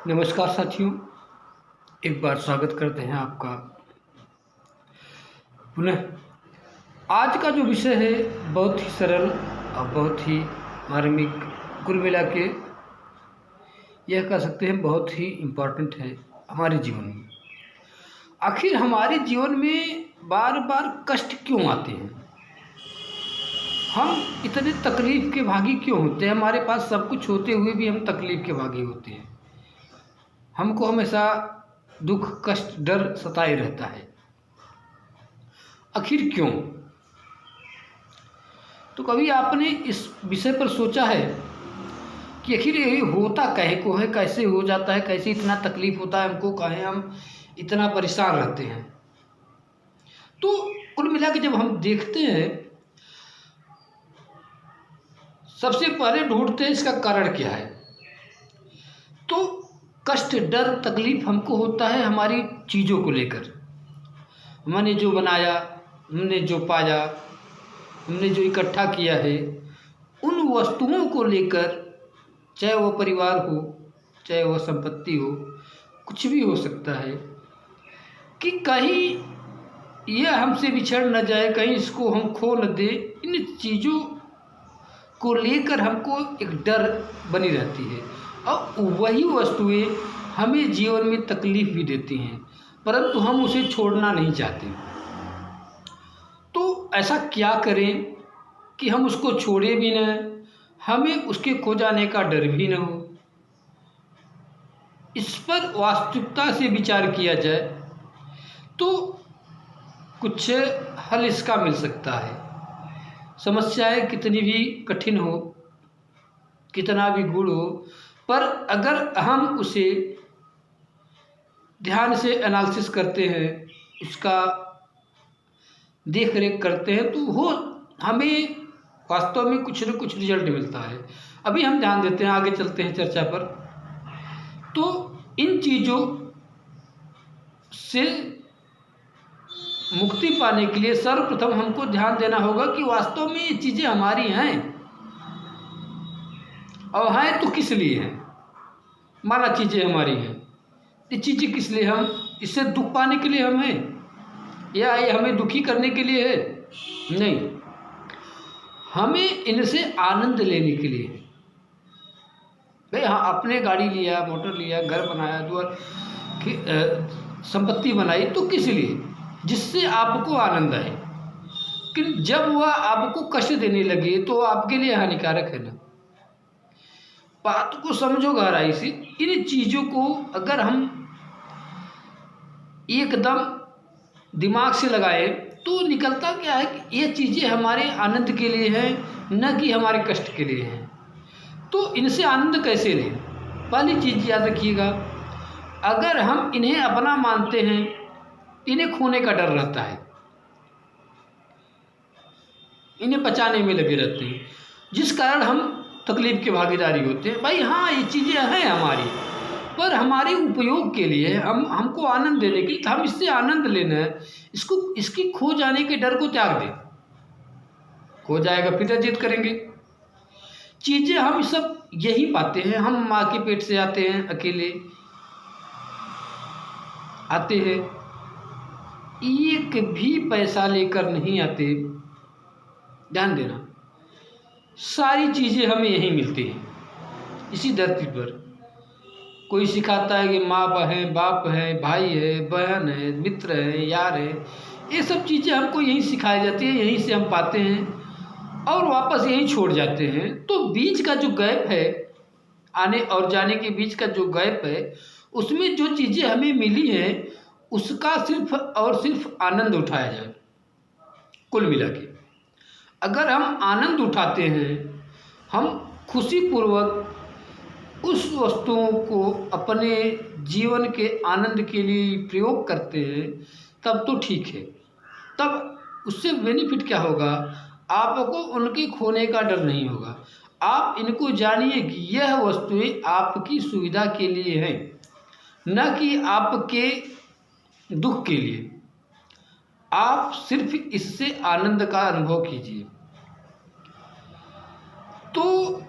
नमस्कार साथियों, एक बार स्वागत करते हैं आपका पुनः। आज का जो विषय है बहुत ही सरल और बहुत ही मार्मिक, कुल मिला के यह कह सकते हैं बहुत ही इम्पोर्टेंट है हमारे जीवन में। आखिर हमारे जीवन में बार बार कष्ट क्यों आते हैं? हम इतने तकलीफ़ के भागी क्यों होते हैं? हमारे पास सब कुछ होते हुए भी हम तकलीफ़ के भागी होते हैं। हमको हमेशा दुख, कष्ट, डर सताए रहता है। आखिर क्यों? तो कभी आपने इस विषय पर सोचा है कि आखिर ये होता काहे को है, कैसे हो जाता है, कैसे इतना तकलीफ होता है हमको, काहे हम इतना परेशान रहते हैं? तो कुल मिला के जब हम देखते हैं, सबसे पहले ढूंढते हैं इसका कारण क्या है। तो कष्ट, डर, तकलीफ हमको होता है हमारी चीज़ों को लेकर। हमने जो बनाया, हमने जो पाया, हमने जो इकट्ठा किया है, उन वस्तुओं को लेकर, चाहे वो परिवार हो, चाहे वह संपत्ति हो, कुछ भी हो सकता है, कि कहीं यह हमसे बिछड़ न जाए, कहीं इसको हम खो न दे। इन चीज़ों को लेकर हमको एक डर बनी रहती है और वही वस्तुएं हमें जीवन में तकलीफ़ भी देती हैं, परंतु हम उसे छोड़ना नहीं चाहते। तो ऐसा क्या करें कि हम उसको छोड़े भी न, हमें उसके खो जाने का डर भी न हो? इस पर वास्तविकता से विचार किया जाए तो कुछ हल इसका मिल सकता है। समस्याएं कितनी भी कठिन हो, कितना भी गूढ़ हो, पर अगर हम उसे ध्यान से एनालिसिस करते हैं, उसका देख रेख करते हैं, तो वो हमें वास्तव में कुछ न कुछ रिजल्ट मिलता है। अभी हम ध्यान देते हैं, आगे चलते हैं चर्चा पर। तो इन चीज़ों से मुक्ति पाने के लिए सर्वप्रथम हमको ध्यान देना होगा कि वास्तव में ये चीज़ें हमारी हैं, और हैं तो किस लिए हैं। माना चीज़ें हमारी हैं, ये चीज़ें किस लिए, हम इससे दुख पाने के लिए हम हैं, या ये हमें दुखी करने के लिए है? नहीं, हमें इनसे आनंद लेने के लिए। भाई हाँ, आपने गाड़ी लिया, मोटर लिया, घर बनाया, द्वार की संपत्ति बनाई, तो किस लिए? जिससे आपको आनंद आए। कि जब वह आपको कष्ट देने लगे तो आपके लिए हानिकारक है ना। बात को समझो गहराई से। इन चीज़ों को अगर हम एकदम दिमाग से लगाए तो निकलता क्या है कि ये चीज़ें हमारे आनंद के लिए हैं, न कि हमारे कष्ट के लिए हैं। तो इनसे आनंद कैसे लें? पहली चीज़ याद रखिएगा, अगर हम इन्हें अपना मानते हैं, इन्हें खोने का डर रहता है, इन्हें बचाने में लगे रहते हैं, जिस कारण हम तकलीफ़ की भागीदारी होते हैं। भाई हाँ, ये चीज़ें हैं हमारी, पर हमारे उपयोग के लिए, हमको आनंद देने के लिए, तो हम इससे आनंद लेना है। इसकी खो जाने के डर को त्याग दें। खो जाएगा फिर जिद करेंगे। चीज़ें हम सब यही पाते हैं। हम माँ के पेट से आते हैं, अकेले आते हैं, एक भी पैसा लेकर नहीं आते। ध्यान देना, सारी चीज़ें हमें यहीं मिलती हैं, इसी धरती पर। कोई सिखाता है कि माँ है, बाप है, भाई है, बहन है, मित्र है, यार है, ये सब चीज़ें हमको यहीं सिखाई जाती है, यहीं से हम पाते हैं और वापस यहीं छोड़ जाते हैं। तो बीच का जो गैप है, आने और जाने के बीच का जो गैप है, उसमें जो चीज़ें हमें मिली हैं, उसका सिर्फ और सिर्फ आनंद उठाया जाए। कुल मिला के अगर हम आनंद उठाते हैं, हम खुशीपूर्वक उस वस्तुओं को अपने जीवन के आनंद के लिए प्रयोग करते हैं, तब तो ठीक है। तब उससे बेनिफिट क्या होगा? आपको उनके खोने का डर नहीं होगा। आप इनको जानिए कि यह वस्तुएं आपकी सुविधा के लिए हैं, न कि आपके दुख के लिए। आप सिर्फ इससे आनंद का अनुभव कीजिए, तो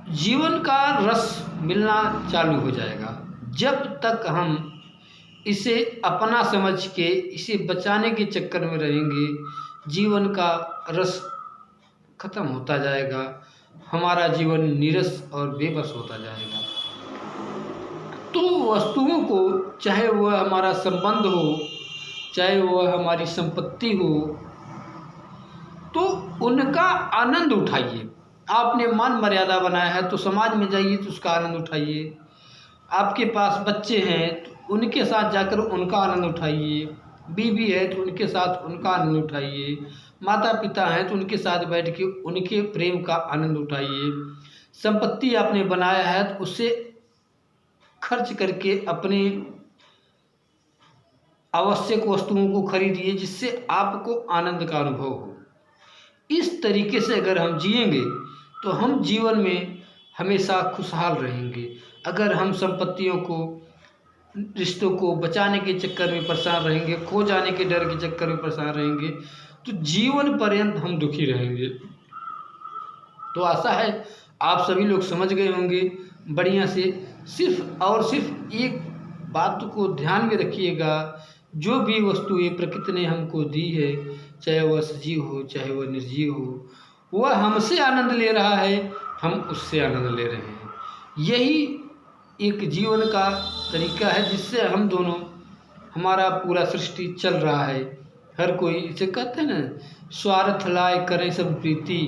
जीवन का रस मिलना चालू हो जाएगा। जब तक हम इसे अपना समझ के इसे बचाने के चक्कर में रहेंगे, जीवन का रस खत्म होता जाएगा, हमारा जीवन नीरस और बेबस होता जाएगा। तो वस्तुओं को, चाहे वह हमारा संबंध हो, चाहे वह हमारी संपत्ति हो, तो उनका आनंद उठाइए। आपने मान मर्यादा बनाया है तो समाज में जाइए तो उसका आनंद उठाइए। आपके पास बच्चे हैं तो उनके साथ जाकर उनका आनंद उठाइए। बीवी है तो उनके साथ उनका आनंद उठाइए। माता पिता हैं तो उनके साथ बैठ के उनके प्रेम का आनंद उठाइए। संपत्ति आपने बनाया है तो उससे खर्च करके अपने आवश्यक वस्तुओं को खरीदिए जिससे आपको आनंद का अनुभव हो। इस तरीके से अगर हम जिएंगे तो हम जीवन में हमेशा खुशहाल रहेंगे। अगर हम संपत्तियों को, रिश्तों को बचाने के चक्कर में परेशान रहेंगे, खो जाने के डर के चक्कर में परेशान रहेंगे, तो जीवन पर्यंत हम दुखी रहेंगे। तो आशा है आप सभी लोग समझ गए होंगे बढ़िया से। सिर्फ और सिर्फ एक बात को ध्यान में रखिएगा, जो भी वस्तु ये प्रकृति ने हमको दी है, चाहे वह सजीव हो चाहे वह निर्जीव हो, वह हमसे आनंद ले रहा है, हम उससे आनंद ले रहे हैं। यही एक जीवन का तरीका है जिससे हम दोनों, हमारा पूरा सृष्टि चल रहा है। हर कोई, इसे कहते हैं ना, स्वार्थ लाए करें सब प्रीति,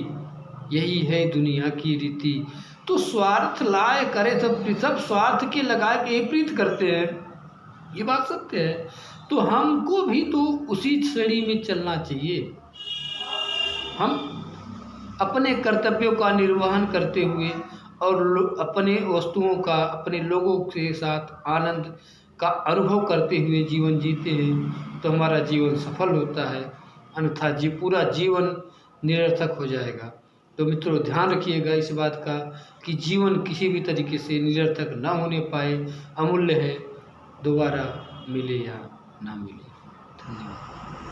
यही है दुनिया की रीति। तो स्वार्थ लाए करें सब स्वार्थ के लगा के ही प्रीत करते हैं, ये बात सत्य है। तो हमको भी तो उसी श्रेणी में चलना चाहिए। हम अपने कर्तव्यों का निर्वहन करते हुए और अपने वस्तुओं का, अपने लोगों के साथ आनंद का अनुभव करते हुए जीवन जीते हैं तो हमारा जीवन सफल होता है, अन्यथा पूरा जीवन निरर्थक हो जाएगा। तो मित्रों, ध्यान रखिएगा इस बात का कि जीवन किसी भी तरीके से निरर्थक ना होने पाए, अमूल्य है, दोबारा मिले या ना मिले। धन्यवाद।